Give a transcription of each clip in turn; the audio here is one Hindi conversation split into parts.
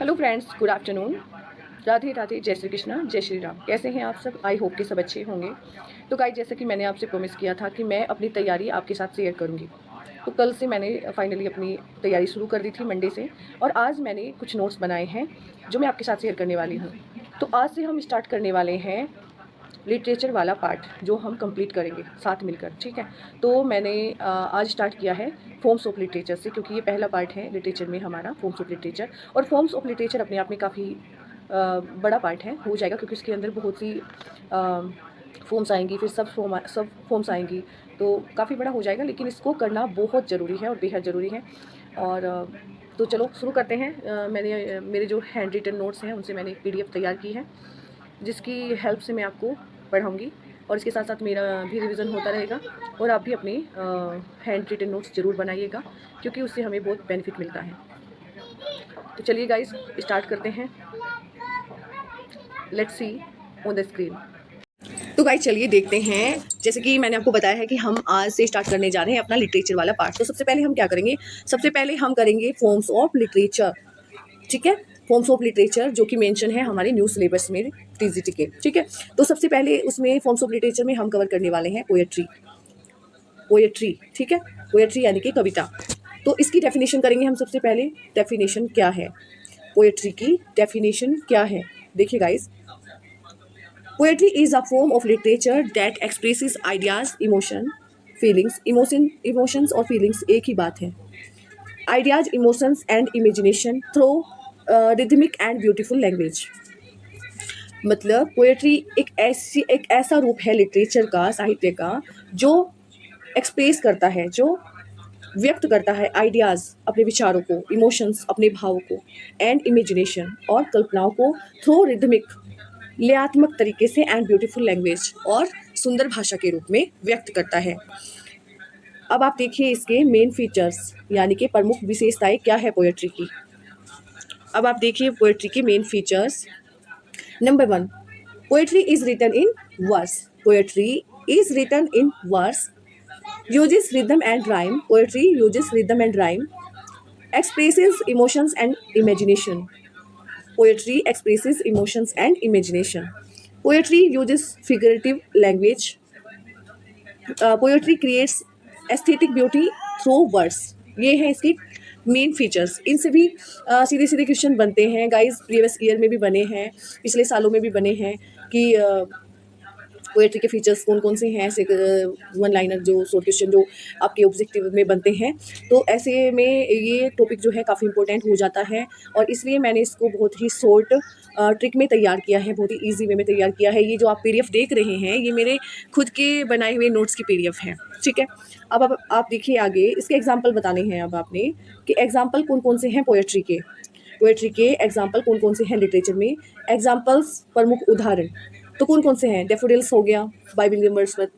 Hello friends, good afternoon. Radhe Radhe, जय श्री कृष्णा, जय श्री राम। कैसे हैं आप सब? आई होप कि सब अच्छे होंगे। तो गाइस, जैसा कि मैंने आपसे प्रॉमिस किया था कि मैं अपनी तैयारी आपके साथ शेयर करूंगी, तो कल से मैंने फाइनली अपनी तैयारी शुरू कर दी थी, मंडे से। और आज मैंने कुछ नोट्स बनाए हैं जो मैं आपके साथ शेयर करने वाली हूँ। तो आज से हम स्टार्ट करने वाले हैं लिटरेचर वाला पार्ट, जो हम कंप्लीट करेंगे साथ मिलकर, ठीक है। तो मैंने आज स्टार्ट किया है फॉर्म्स ऑफ लिटरेचर से, क्योंकि ये पहला पार्ट है लिटरेचर में हमारा, फॉर्म्स ऑफ लिटरेचर। और फॉर्म्स ऑफ लिटरेचर अपने आप में काफ़ी बड़ा पार्ट है, हो जाएगा, क्योंकि इसके अंदर बहुत सी फॉर्म्स आएंगी, फिर सब फॉर्म्स आएंगी, तो काफ़ी बड़ा हो जाएगा। लेकिन इसको करना बहुत ज़रूरी है और बेहद ज़रूरी है। और तो चलो शुरू करते हैं। मैंने मेरे जो हैंड रिटन नोट्स हैं उनसे मैंने एक PDF तैयार की है, जिसकी हेल्प से मैं आपको पढ़ाऊँगी, और इसके साथ साथ मेरा भी रिवीजन होता रहेगा। और आप भी अपने हैंड रिटन नोट्स ज़रूर बनाइएगा, क्योंकि उससे हमें बहुत बेनिफिट मिलता है। तो चलिए गाइस, स्टार्ट करते हैं। Let's see on the screen. तो गाइस चलिए देखते हैं। जैसे कि मैंने आपको बताया है कि हम आज से स्टार्ट करने जा रहे हैं अपना लिटरेचर वाला पार्ट। तो सबसे पहले हम क्या करेंगे? सबसे पहले हम करेंगे फॉर्म्स ऑफ लिटरेचर, ठीक है। फॉर्म्स ऑफ लिटरेचर जो कि मेंशन है हमारे न्यू सिलेबस में, TGT के, ठीक है। तो सबसे पहले उसमें फॉर्म्स ऑफ लिटरेचर में हम कवर करने वाले हैं पोएट्री, ठीक है। पोएट्री यानी कि कविता। तो इसकी डेफिनेशन करेंगे हम सबसे पहले। डेफिनेशन क्या है पोएट्री की? डेफिनेशन क्या है, देखिए guys. Poetry is a form of literature that expresses ideas, emotions और फीलिंग्स एक ही बात है। Ideas, emotions and imagination through rhythmic and beautiful language. मतलब पोएट्री एक ऐसा रूप है लिटरेचर का, साहित्य का, जो एक्सप्रेस करता है, जो व्यक्त करता है आइडियाज़, अपने विचारों को, इमोशंस, अपने भावों को, एंड इमेजिनेशन, और कल्पनाओं को थ्रू रिदमिक, लयात्मक तरीके से, एंड ब्यूटीफुल लैंग्वेज, और सुंदर भाषा के रूप में व्यक्त करता है। अब आप देखिए इसके मेन फीचर्स, यानी कि प्रमुख विशेषताएं क्या है पोएट्री की। अब आप देखिए पोएट्री के main features. Number 1, poetry is written in verse. Poetry is written in verse, uses rhythm and rhyme. Poetry uses rhythm and rhyme, expresses emotions and imagination. Poetry expresses emotions and imagination. Poetry uses figurative language. Poetry creates aesthetic beauty through words. ये है इसकी मेन फीचर्स। इनसे भी सीधे सीधे क्वेश्चन बनते हैं गाइस, प्रीवियस ईयर में भी बने हैं, पिछले सालों में भी बने हैं कि पोएट्री के फीचर्स कौन कौन से हैं, ऐसे वन लाइनर जो शॉर्ट क्वेश्चन जो आपके ऑब्जेक्टिव में बनते हैं। तो ऐसे में ये टॉपिक जो है काफ़ी इंपॉर्टेंट हो जाता है, और इसलिए मैंने इसको बहुत ही शॉर्ट ट्रिक में तैयार किया है, बहुत ही ईजी वे में तैयार किया है। ये जो आप PDF देख रहे हैं, ये मेरे खुद के बनाए हुए नोट्स की PDF है, ठीक है। अब आप देखिए आगे, इसके एग्जाम्पल बताने हैं अब आपने कि एग्जाम्पल कौन कौन से हैं पोएट्री के। पोएट्री के एग्जाम्पल कौन कौन से हैं लिटरेचर में, एग्जाम्पल्स, प्रमुख उदाहरण तो कौन कौन से हैं? डैफोडिल्स हो गया by William Wordsworth,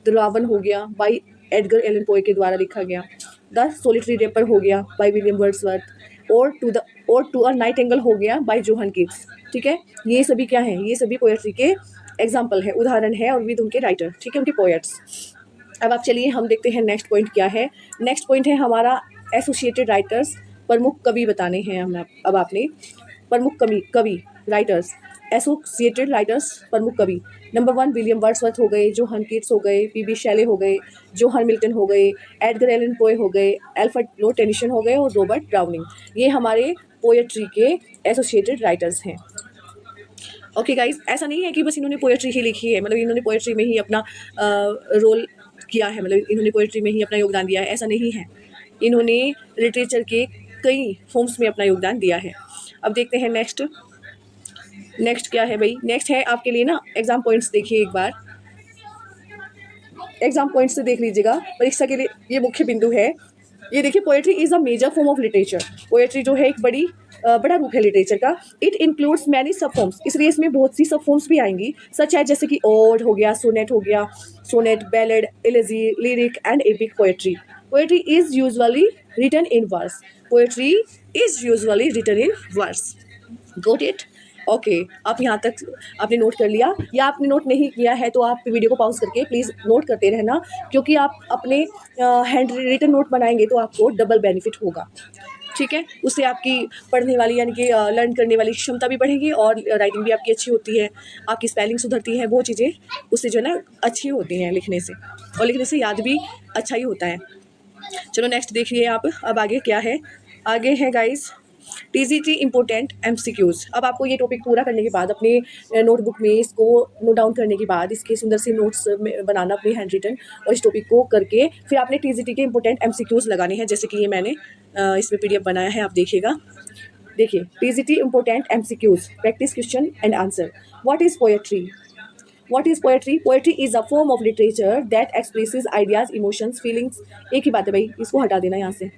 the raven हो गया बाय एडगर एलन पोए के द्वारा लिखा गया, द सोलिटरी रेपर हो गया बाय विलियम वर्ड्सवर्थ, और टू अ नाइट एंगल हो गया बाय जोहन कीट्स, ठीक है। ये सभी क्या है? ये सभी पोएट्री के एग्जाम्पल है, उदाहरण है, और विद उनके राइटर, ठीक है, उनके पोएट्स। अब आप चलिए हम देखते हैं नेक्स्ट पॉइंट क्या है। नेक्स्ट पॉइंट है हमारा एसोसिएटेड राइटर्स, प्रमुख कवि बताने हैं हम। अब आपने प्रमुख कवि राइटर्स, एसोसिएटेड राइटर्स, प्रमुख कवि। नंबर 1 विलियम वर्ड्सवर्थ हो गए, जोहन कीट्स हो गए, PB शैले हो गए, जोहन मिल्टन हो गए, एडगर एलन पोए हो गए, अल्फ्रेड लॉर्ड टेनिसन हो गए, और रॉबर्ट ब्राउनिंग। ये हमारे पोएट्री के एसोसिएटेड राइटर्स हैं। ओके गाइज, ऐसा नहीं है कि बस इन्होंने पोएट्री ही लिखी है, मतलब इन्होंने पोएट्री में ही अपना रोल किया है, मतलब इन्होंने पोएट्री में ही अपना योगदान दिया है, ऐसा नहीं है। इन्होंने लिटरेचर के कई फॉर्म्स में अपना योगदान दिया है। अब देखते हैं नेक्स्ट क्या है भाई। नेक्स्ट है आपके लिए ना एग्जाम पॉइंट्स, देखिए एक बार एग्जाम पॉइंट्स से देख लीजिएगा, परीक्षा के लिए ये मुख्य बिंदु है। ये देखिए, poetry is a major form of literature. Poetry जो है एक बड़ा रूप है लिटरेचर का। It includes many sub forms, इसलिए इसमें बहुत सी सब फॉर्म्स भी आएंगी, सच है जैसे कि ओड हो गया, सोनेट हो गया, sonnet, ballad, elegy, lyric and epic poetry. Poetry is usually written in verse. Poetry is usually written in verse. Got it? Okay, आप यहाँ तक आपने नोट कर लिया, या आपने नोट नहीं किया है तो आप वीडियो को पॉज करके प्लीज़ नोट करते रहना, क्योंकि आप अपने हैंड रिटन नोट बनाएंगे तो आपको डबल बेनिफिट होगा। ठीक है। उससे आपकी पढ़ने वाली यानी कि लर्न करने वाली क्षमता भी बढ़ेगी और राइटिंग भी आपकी अच्छी होती है, आपकी स्पेलिंग सुधरती है, वो चीज़ें उससे जो है ना अच्छी होती हैं लिखने से, और लिखने से याद भी अच्छा ही होता है। चलो नेक्स्ट देखिए आप, अब आगे क्या है। आगे है गाइस टीजीटी इम्पोर्टेंट एमसीक्यूज़। अब आपको ये टॉपिक पूरा करने के बाद अपने नोटबुक में इसको नोट डाउन करने के बाद इसके सुंदर से नोट्स में बनाना अपनी हैंड रिटन, और इस टॉपिक को करके फिर आपने टीजीटी के इम्पोर्टेंट एमसीक्यूज़ लगाने हैं। जैसे कि ये मैंने इसमें पीडीएफ बनाया है, आप देखिएगा। देखिए TGT important MCQs, practice question and answer. What is poetry? What is poetry? Poetry is a form of literature that expresses ideas, emotions, feelings. एक ही बात है भाई, इसको हटा देना यहाँ से।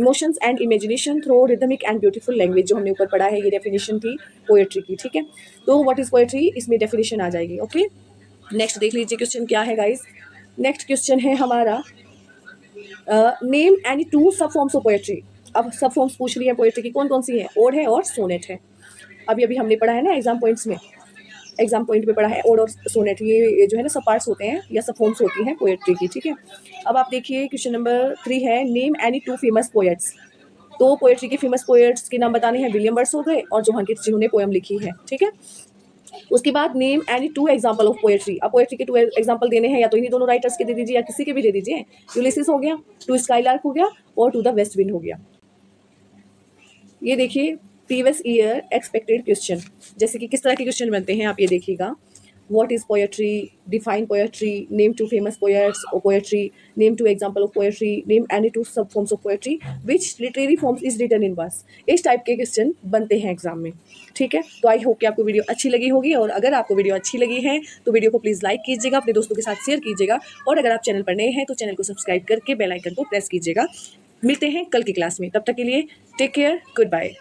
Emotions and imagination through rhythmic and beautiful language, जो हमने ऊपर पढ़ा है, ये डेफिनेशन थी पोएट्री की, ठीक है। तो what is poetry, इसमें डेफिनेशन आ जाएगी। ओके, नेक्स्ट देख लीजिए क्वेश्चन क्या है गाइज। नेक्स्ट क्वेश्चन है हमारा name any two sub forms of poetry. अब सब फॉर्म्स पूछ रही है पोएट्री की, कौन कौन सी है? ओड है और सोनेट है। अभी अभी हमने पढ़ा है ना एग्जाम पॉइंट्स में, एग्जाम पॉइंट पे पढ़ा है ओड और सोनेट, ये जो है ना सब पार्ट्स होते हैं या सब फॉर्म्स होती हैं पोएट्री की, ठीक है। अब आप देखिए क्वेश्चन नंबर 3 है name any to famous poets. तो पोएट्री के फेमस पोएट्स के नाम बताने हैं, विलियम वर्ड्स हो गए और जोहन कीट्स जिन्होंने पोएम लिखी है, ठीक है। उसके बाद name any to example of poetry. अब पोएट्री के 2 एग्जाम्पल देने हैं, या तो इन्हीं दोनों राइटर्स के दे दीजिए या किसी के भी दे दीजिए। यूलिसिस हो गया, टू स्काईलार्क हो गया, और टू द वेस्ट विंड हो गया। ये देखिए प्रीवियस ईयर एक्सपेक्टेड क्वेश्चन, जैसे कि किस तरह के क्वेश्चन बनते हैं आप ये देखिएगा। What is poetry, define poetry, name two famous poets और poetry, name two example of poetry, name any two sub forms of poetry, which literary forms is written in verse. इस टाइप के क्वेश्चन बनते हैं एग्जाम में, ठीक है। तो आई होप कि आपको वीडियो अच्छी लगी होगी, और अगर आपको वीडियो अच्छी लगी है तो वीडियो को प्लीज़ लाइक कीजिएगा, अपने दोस्तों के साथ शेयर कीजिएगा, और अगर आप चैनल पर नए हैं तो चैनल को सब्सक्राइब करके बेल आइकन को प्रेस कीजिएगा। मिलते हैं कल की क्लास में, तब तक के लिए टेक केयर, गुड बाय।